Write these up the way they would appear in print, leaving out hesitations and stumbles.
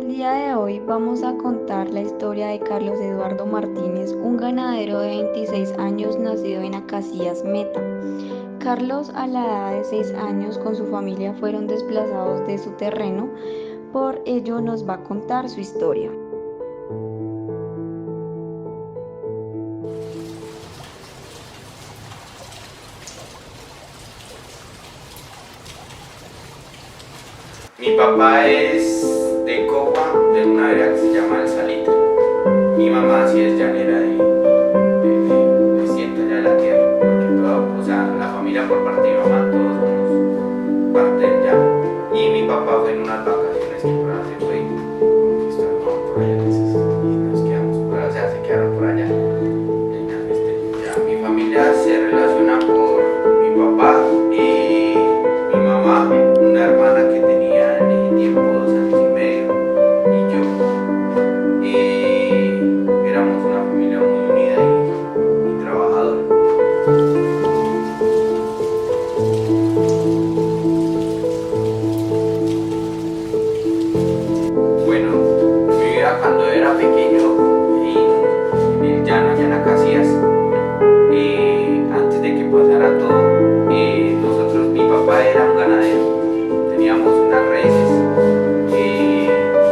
El día de hoy vamos a contar la historia de Carlos Eduardo Martínez, un ganadero de 26 años nacido en Acacías, Meta. Carlos, a la edad de 6 años, con su familia fueron desplazados de su terreno, por ello nos va a contar su historia. Mi papá es de Cogua, de una área que se llama El Salitre. Mi mamá sí es llanera de Ciento ya de la tierra, porque toda, o sea, la familia por parte de mi mamá, todos somos parte del llano. Y mi papá fue en unas vacaciones que por allá se fue, conquistó a mi mamá por allá en esas, y nos quedamos por allá, o sea, se quedaron por allá. Ya, mi familia se relaciona por mi papá y mi mamá, una hermana que tenía en ese tiempo 2 años y medio, y yo. Éramos una familia muy unida y trabajadora. Bueno, mi vida cuando era pequeño en el llano, allá en Acacías, antes de que pasara todo, nosotros, mi papá era un ganadero, teníamos unas reses,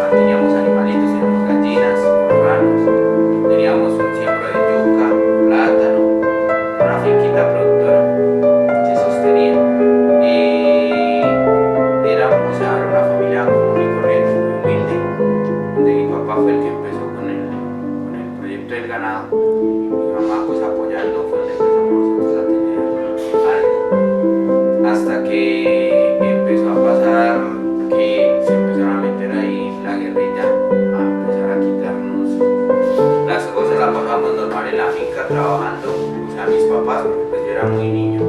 manteníamos animalitos, teníamos gallinas, marranos, teníamos un siembro de yuca, plátano, una finquita productora, se sostenía. Éramos, o sea, era una familia común y corriente, muy humilde, donde mi papá fue el que empezó con el proyecto del ganado. Mi mamá pues apoyando fue donde empezamos nosotros a tener algo. Hasta que empezó a pasar que se empezaron a meter ahí la guerrilla, a empezar a quitarnos las cosas, la pasábamos normal en la finca trabajando, o sea, mis papás, porque pues yo era muy niño.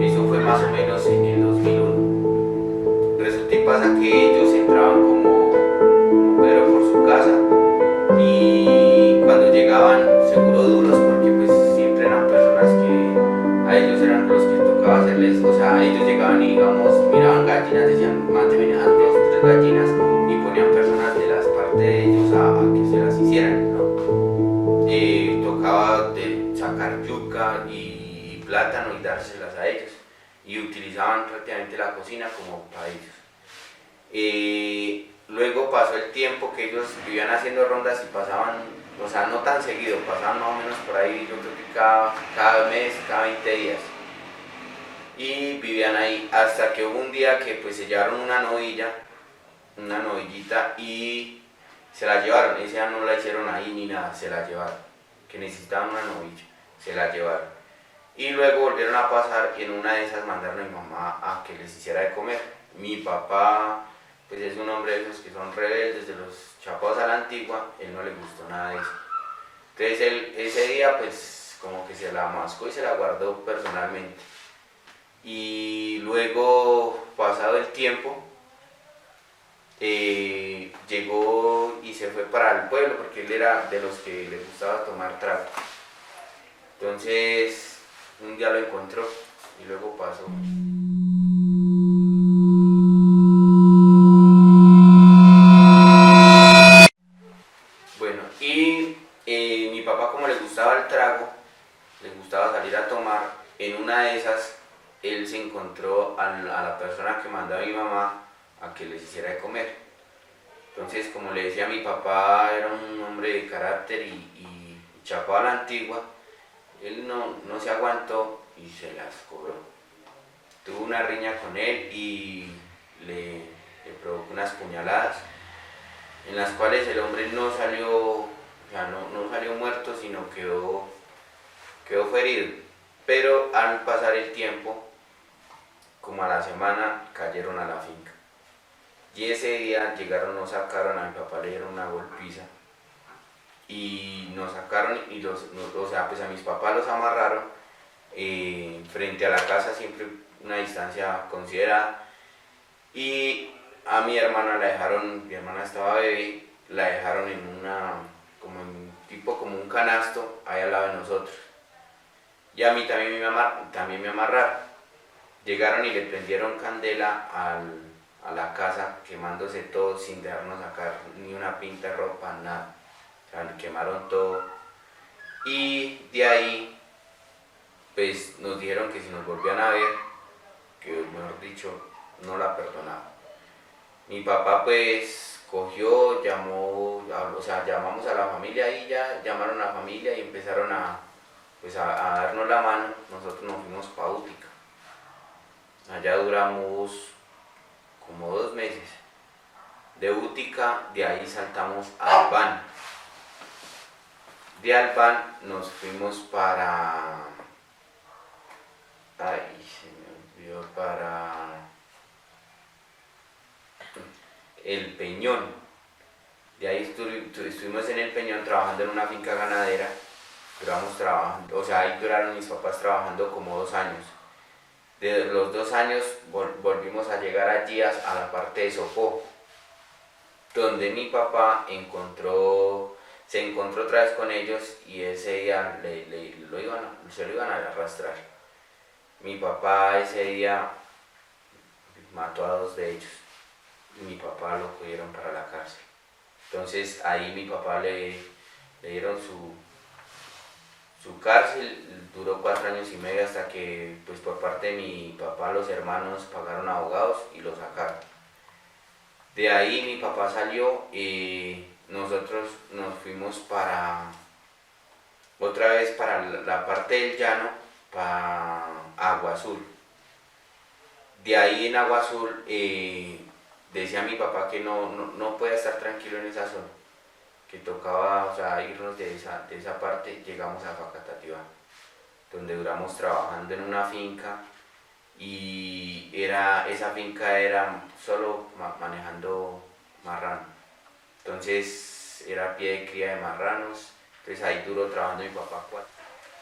Eso fue más o menos en el 2001. Resulta y pasa que ellos entraban como Pedro por su casa, y cuando llegaban, seguro duros, porque pues siempre eran personas que a ellos eran los que tocaba hacerles, o sea, ellos llegaban y digamos, miraban gallinas, decían, mate, venían 2 o 3 gallinas, y ponían personas de las partes de ellos a que se las hicieran, ¿no? Tocaba sacar yuca y plátano y dárselas a ellos, y utilizaban prácticamente la cocina como para ellos. Luego pasó el tiempo que ellos vivían haciendo rondas y pasaban, o sea, no tan seguido, pasaban más o menos por ahí, yo creo que cada mes, cada 20 días. Y vivían ahí hasta que hubo un día que pues se llevaron una novillita, y se la llevaron. Ese día no la hicieron ahí ni nada, se la llevaron, que necesitaban una novilla, se la llevaron. Y luego volvieron a pasar, y en una de esas mandaron a mi mamá a que les hiciera de comer. Mi papá pues es un hombre de esos que son rebeldes, de los chapados a la antigua, él no le gustó nada de eso. Entonces él ese día pues como que se la mascó y se la guardó personalmente. Y luego, pasado el tiempo, llegó y se fue para el pueblo, porque él era de los que le gustaba tomar trago. Entonces un día lo encontró y luego pasó. Bueno, y mi papá, como le gustaba el trago, le gustaba salir a tomar, en una de esas él se encontró a la persona que mandaba a mi mamá a que les hiciera de comer. Entonces, como le decía, mi papá era un hombre de carácter y chapado a la antigua. Él no se aguantó y se las cobró. Tuvo una riña con él y le provocó unas puñaladas, en las cuales el hombre no salió, o sea, no salió muerto, sino quedó herido. Pero al pasar el tiempo, como a la semana, cayeron a la finca. Y ese día llegaron, nos sacaron, a mi papá le dieron una golpiza, y nos sacaron, y o sea, pues a mis papás los amarraron frente a la casa, siempre una distancia considerada, y a mi hermana la dejaron, mi hermana estaba bebé, la dejaron en como un canasto ahí al lado de nosotros. Y a mí también me amarraron. Llegaron y le prendieron candela a la casa, quemándose todo sin dejarnos sacar ni una pinta de ropa, nada. O sea, quemaron todo. Y de ahí, pues nos dijeron que si nos volvían a ver, que mejor dicho, no la perdonaba. Mi papá pues cogió, llamó, o sea, llamamos a la familia y ya llamaron a la familia y empezaron pues a darnos la mano. Nosotros nos fuimos para Útica. Allá duramos como 2 meses. De Útica, de ahí saltamos a Albán. De Albán nos fuimos para... Ay, se me olvidó, para El Peñón. De ahí estuvimos en El Peñón trabajando en una finca ganadera. Duramos trabajando, o sea, ahí duraron mis papás trabajando como 2 años. De los 2 años volvimos a llegar allí a la parte de Sopó, donde mi papá se encontró otra vez con ellos y ese día se lo iban a arrastrar. Mi papá ese día mató a 2 de ellos y mi papá lo cogieron para la cárcel. Entonces ahí mi papá le dieron su cárcel, duró 4 años y medio hasta que pues por parte de mi papá los hermanos pagaron abogados y lo sacaron. De ahí mi papá salió y nosotros nos fuimos otra vez para la parte del llano, para Agua Azul. De ahí en Agua Azul decía mi papá que no podía estar tranquilo en esa zona, que tocaba, o sea, irnos de esa parte. Llegamos a Facatativá, donde duramos trabajando en una finca y esa finca era solo manejando marrano. Entonces era pie de cría de marranos, entonces ahí duró trabajando mi papá 4.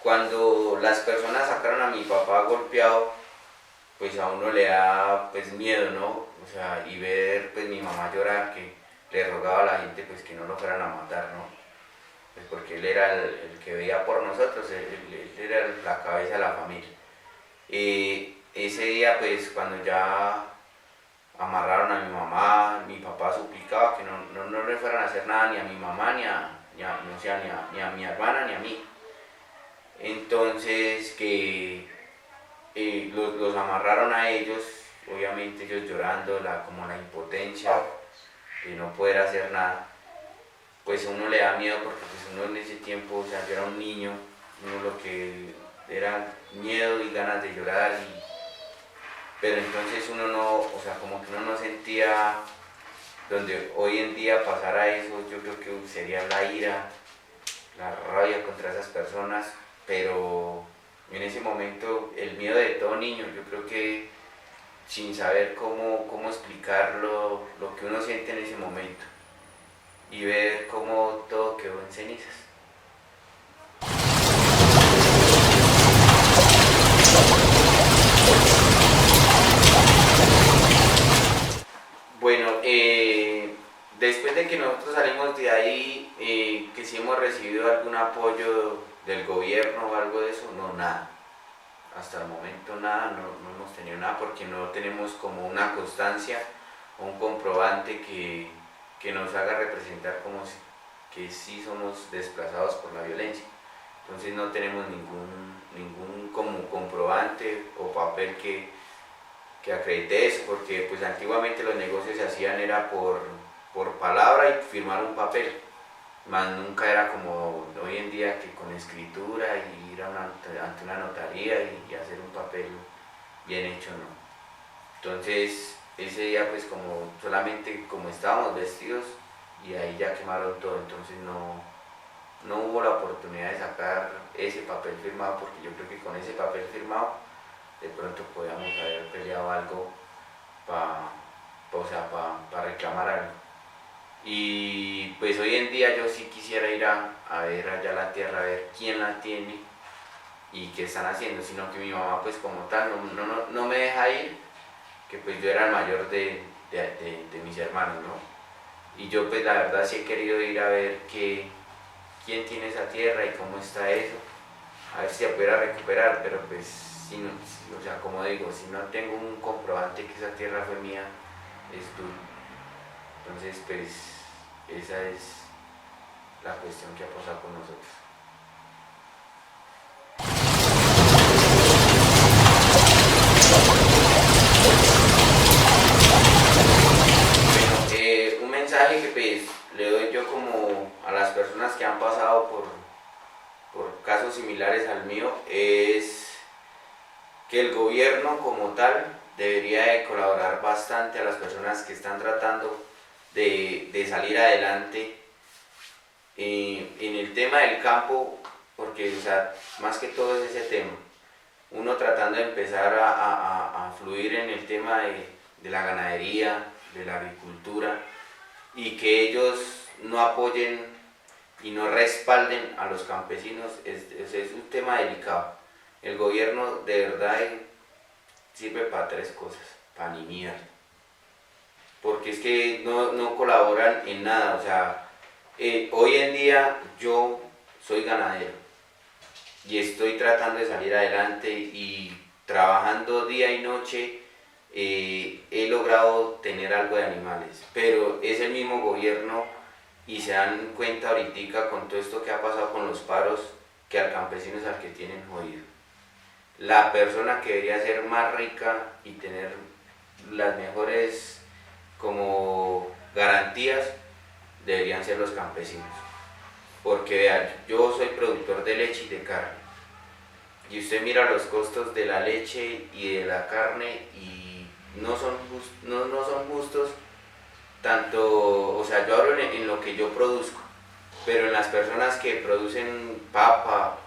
Cuando las personas sacaron a mi papá golpeado, pues a uno le da pues miedo, ¿no? O sea, y ver pues mi mamá llorar, que le rogaba a la gente pues que no lo fueran a matar, ¿no? Pues porque él era el que veía por nosotros, él era la cabeza de la familia. Ese día pues cuando ya amarraron a mi mamá, mi papá suplicaba que no le fueran a hacer nada ni a mi mamá, ni a mi hermana, ni a mí. Entonces que los amarraron a ellos, obviamente ellos llorando, como la impotencia de no poder hacer nada. Pues a uno le da miedo porque pues uno en ese tiempo, o sea, yo era un niño, uno lo que era miedo y ganas de llorar, pero entonces uno no, o sea, como que uno no sentía, donde hoy en día pasara eso, yo creo que sería la ira, la rabia contra esas personas, pero en ese momento el miedo de todo niño, yo creo que sin saber cómo explicar lo que uno siente en ese momento y ver cómo todo quedó en cenizas. Bueno, después de que nosotros salimos de ahí, que si hemos recibido algún apoyo del gobierno o algo de eso, no, nada. Hasta el momento nada, no hemos tenido nada porque no tenemos como una constancia o un comprobante que nos haga representar que sí somos desplazados por la violencia. Entonces no tenemos ningún como comprobante o papel que acredite eso, porque pues antiguamente los negocios se hacían era por palabra y firmar un papel, más nunca era como hoy en día que con escritura y ir ante una notaría y hacer un papel bien hecho, ¿no? Entonces ese día pues como solamente como estábamos vestidos y ahí ya quemaron todo, entonces no hubo la oportunidad de sacar ese papel firmado, porque yo creo que con ese papel firmado de pronto podíamos haber peleado algo para reclamar algo. Y pues hoy en día yo sí quisiera ir a ver allá la tierra, a ver quién la tiene y qué están haciendo, sino que mi mamá pues como tal no me deja ir, que pues yo era el mayor de mis hermanos, ¿no? Y yo pues la verdad sí he querido ir a ver quién tiene esa tierra y cómo está eso, a ver si se pudiera recuperar, pero pues o sea, como digo, si no tengo un comprobante que esa tierra fue mía, es duro. Entonces, pues, esa es la cuestión que ha pasado con nosotros. Bueno, un mensaje que pues le doy yo como a las personas que han pasado por casos similares al mío es que el gobierno como tal debería de colaborar bastante a las personas que están tratando de salir adelante en el tema del campo, porque o sea, más que todo es ese tema. Uno tratando de empezar a fluir en el tema de la ganadería, de la agricultura, y que ellos no apoyen y no respalden a los campesinos, es un tema delicado. El gobierno de verdad sirve para tres cosas, para ni mierda. Porque es que no colaboran en nada, o sea, hoy en día yo soy ganadero y estoy tratando de salir adelante y trabajando día y noche he logrado tener algo de animales, pero es el mismo gobierno y se dan cuenta ahorita con todo esto que ha pasado con los paros que al campesino es al que tienen jodido. La persona que debería ser más rica y tener las mejores como garantías deberían ser los campesinos, porque vean, yo soy productor de leche y de carne y usted mira los costos de la leche y de la carne y no son justos tanto, o sea, yo hablo en lo que yo produzco, pero en las personas que producen papa,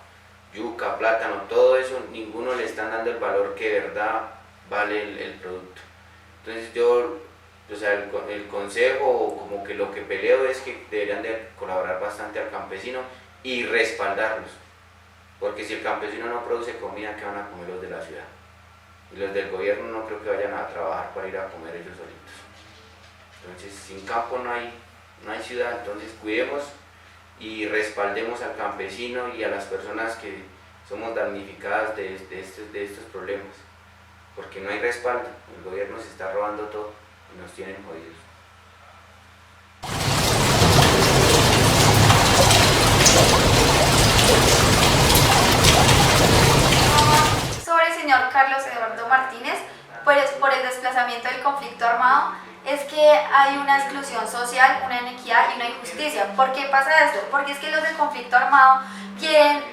yuca, plátano, todo eso, ninguno le están dando el valor que de verdad vale el producto. Entonces yo, o sea, el consejo, como que lo que peleo es que deberían de colaborar bastante al campesino y respaldarlos, porque si el campesino no produce comida, ¿qué van a comer los de la ciudad? Y los del gobierno no creo que vayan a trabajar para ir a comer ellos solitos. Entonces, sin campo no hay ciudad, entonces cuidemos y respaldemos al campesino y a las personas que somos damnificadas de estos problemas, porque no hay respaldo, el gobierno se está robando todo y nos tienen jodidos. Sobre el señor Carlos Eduardo Martínez, pues por el desplazamiento del conflicto armado, es que hay una exclusión social, una inequidad y una injusticia. ¿Por qué pasa esto? Porque es que los del conflicto armado quieren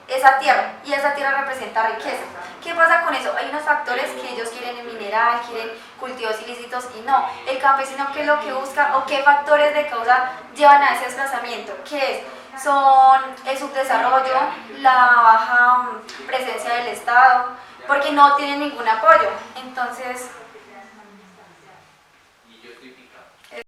esa tierra y esa tierra representa riqueza. ¿Qué pasa con eso? Hay unos factores que ellos quieren en mineral, quieren cultivos ilícitos y no. El campesino, ¿qué es lo que busca o qué factores de causa llevan a ese desplazamiento? ¿Qué es? Son el subdesarrollo, la baja presencia del Estado, porque no tienen ningún apoyo. Entonces,